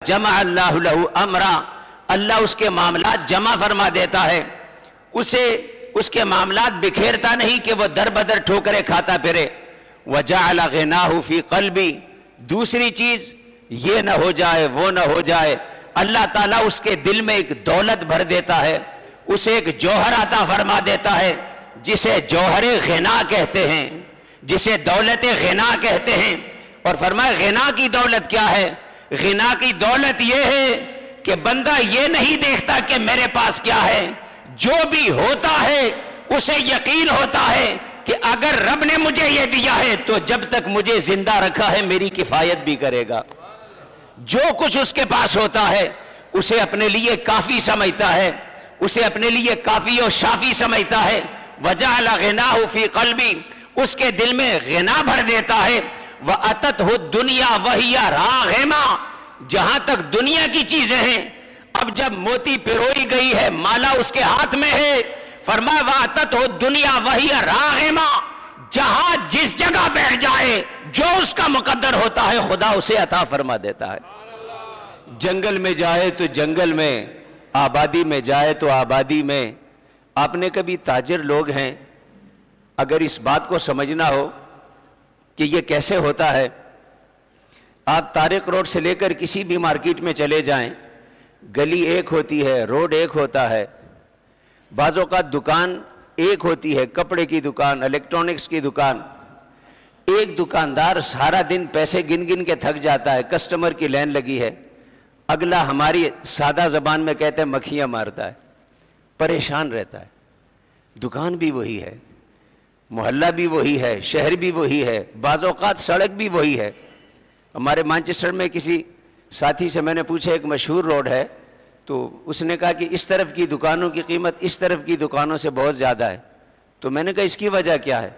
جمع اللہ لہ امرا، اللہ اس کے معاملات جمع فرما دیتا ہے، اسے اس کے معاملات بکھیرتا نہیں کہ وہ در بدر ٹھوکریں کھاتا پھرے۔ وجعل غناہ فی قلبی، دوسری چیز یہ نہ ہو جائے وہ نہ ہو جائے، اللہ تعالیٰ اس کے دل میں ایک دولت بھر دیتا ہے، اسے ایک جوہر عطا فرما دیتا ہے جسے جوہر غنا کہتے ہیں، جسے دولت غنا کہتے ہیں۔ اور فرمایا غنا کی دولت کیا ہے؟ غنا کی دولت یہ ہے کہ بندہ یہ نہیں دیکھتا کہ میرے پاس کیا ہے، جو بھی ہوتا ہے اسے یقین ہوتا ہے کہ اگر رب نے مجھے یہ دیا ہے تو جب تک مجھے زندہ رکھا ہے میری کفایت بھی کرے گا۔ جو کچھ اس کے پاس ہوتا ہے اسے اپنے لیے کافی سمجھتا ہے، اسے اپنے لیے کافی اور شافی سمجھتا ہے۔ وجعل غناہ فی قلبی، اس کے دل میں غنا بھر دیتا ہے۔ وَأَتَتْهُ الدُّنْيَا وَهِيَ رَاغِمَةٌ، جہاں تک دنیا کی چیزیں ہیں، اب جب موتی پروئی گئی ہے، مالا اس کے ہاتھ میں ہے، فرمایا وَأَتَتْهُ الدُّنْيَا وَهِيَ رَاغِمَةٌ، جہاں جس جگہ بیٹھ جائے جو اس کا مقدر ہوتا ہے خدا اسے عطا فرما دیتا ہے۔ جنگل میں جائے تو جنگل میں، آبادی میں جائے تو آبادی میں۔ آپ نے کبھی تاجر لوگ ہیں، اگر اس بات کو سمجھنا ہو کہ یہ کیسے ہوتا ہے، آپ طارق روڈ سے لے کر کسی بھی مارکیٹ میں چلے جائیں، گلی ایک ہوتی ہے، روڈ ایک ہوتا ہے، بعض اوقات دکان ایک ہوتی ہے، کپڑے کی دکان، الیکٹرانکس کی دکان، ایک دکاندار سارا دن پیسے گن گن کے تھک جاتا ہے، کسٹمر کی لائن لگی ہے، اگلا ہماری سادہ زبان میں کہتے ہیں مکھیاں مارتا ہے، پریشان رہتا ہے۔ دکان بھی وہی ہے، محلہ بھی وہی ہے، شہر بھی وہی ہے، بعض اوقات سڑک بھی وہی ہے۔ ہمارے مانچسٹر میں کسی ساتھی سے میں نے پوچھا، ایک مشہور روڈ ہے، تو اس نے کہا کہ اس طرف کی دکانوں کی قیمت اس طرف کی دکانوں سے بہت زیادہ ہے۔ تو میں نے کہا اس کی وجہ کیا ہے؟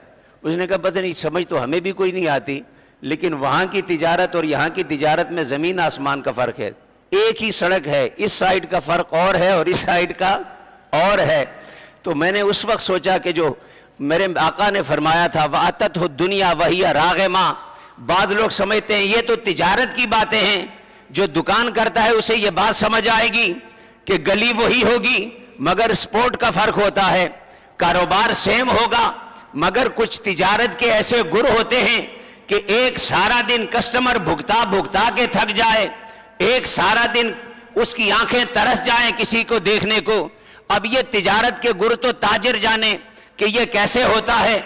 اس نے کہا پتہ نہیں، سمجھ تو ہمیں بھی کوئی نہیں آتی، لیکن وہاں کی تجارت اور یہاں کی تجارت میں زمین آسمان کا فرق ہے۔ ایک ہی سڑک ہے، اس سائیڈ کا فرق اور ہے اور اس سائیڈ کا اور ہے۔ تو میں نے اس وقت سوچا کہ جو میرے آقا نے فرمایا تھا وَأَتَتْهُ الدُّنْيَا وَهِيَ رَاغِمَةٌ، بعض لوگ سمجھتے ہیں یہ تو تجارت کی باتیں ہیں، جو دکان کرتا ہے اسے یہ بات سمجھ آئے گی کہ گلی وہی ہوگی مگر سپورٹ کا فرق ہوتا ہے، کاروبار سیم ہوگا مگر کچھ تجارت کے ایسے گر ہوتے ہیں کہ ایک سارا دن کسٹمر بھگتا بھگتا کے تھک جائے، ایک سارا دن اس کی آنکھیں ترس جائیں کسی کو دیکھنے کو۔ اب یہ تجارت کے گر تو تاجر جانے کہ یہ کیسے ہوتا ہے،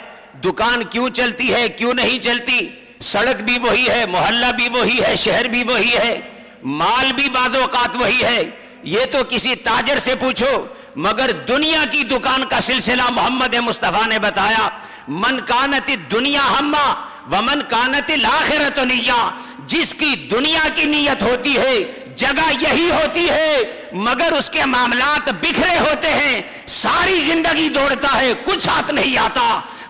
دکان کیوں چلتی ہے کیوں نہیں چلتی، سڑک بھی وہی ہے، محلہ بھی وہی ہے، شہر بھی وہی ہے، مال بھی بعض اوقات وہی ہے، یہ تو کسی تاجر سے پوچھو۔ مگر دنیا کی دکان کا سلسلہ محمد مصطفیٰ نے بتایا، من کانت الدنیا ہما ومن کانت الآخرۃ نیہ، جس کی دنیا کی نیت ہوتی ہے جگہ یہی ہوتی ہے مگر اس کے معاملات بکھرے ہوتے ہیں، ساری زندگی دوڑتا ہے کچھ ہاتھ نہیں آتا۔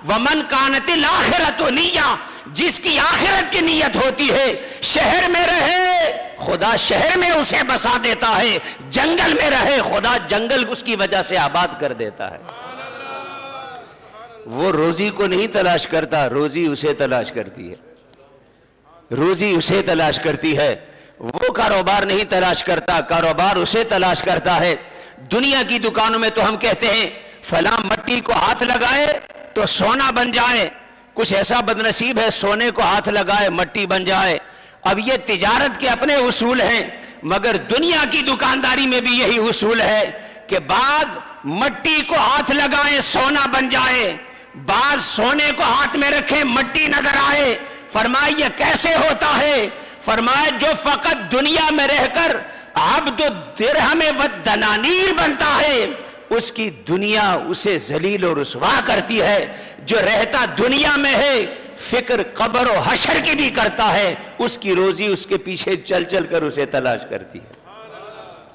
ومن کانت الآخرۃ نیہ، جس کی آخرت کی نیت ہوتی ہے، شہر میں رہے خدا شہر میں اسے بسا دیتا ہے، جنگل میں رہے خدا جنگل اس کی وجہ سے آباد کر دیتا ہے۔ وہ روزی کو نہیں تلاش کرتا، روزی اسے تلاش کرتی ہے، روزی اسے تلاش کرتی ہے۔ وہ کاروبار نہیں تلاش کرتا، کاروبار اسے تلاش کرتا ہے۔ دنیا کی دکانوں میں تو ہم کہتے ہیں فلاں مٹی کو ہاتھ لگائے تو سونا بن جائے، کچھ ایسا بدنصیب ہے سونے کو ہاتھ لگائے مٹی بن جائے۔ اب یہ تجارت کے اپنے اصول ہیں، مگر دنیا کی دکانداری میں بھی یہی اصول ہے کہ بعض مٹی کو ہاتھ لگائے سونا بن جائے، بعض سونے کو ہاتھ میں رکھے مٹی نظر آئے۔ فرمایا یہ کیسے ہوتا ہے؟ فرمایا جو فقط دنیا میں رہ کر عبد الدرہم والدنانیر بنتا ہے، اس کی دنیا اسے ذلیل و رسوا کرتی ہے۔ جو رہتا دنیا میں ہے، فکر قبر و حشر کی بھی کرتا ہے، اس کی روزی اس کے پیچھے چل چل کر اسے تلاش کرتی ہے۔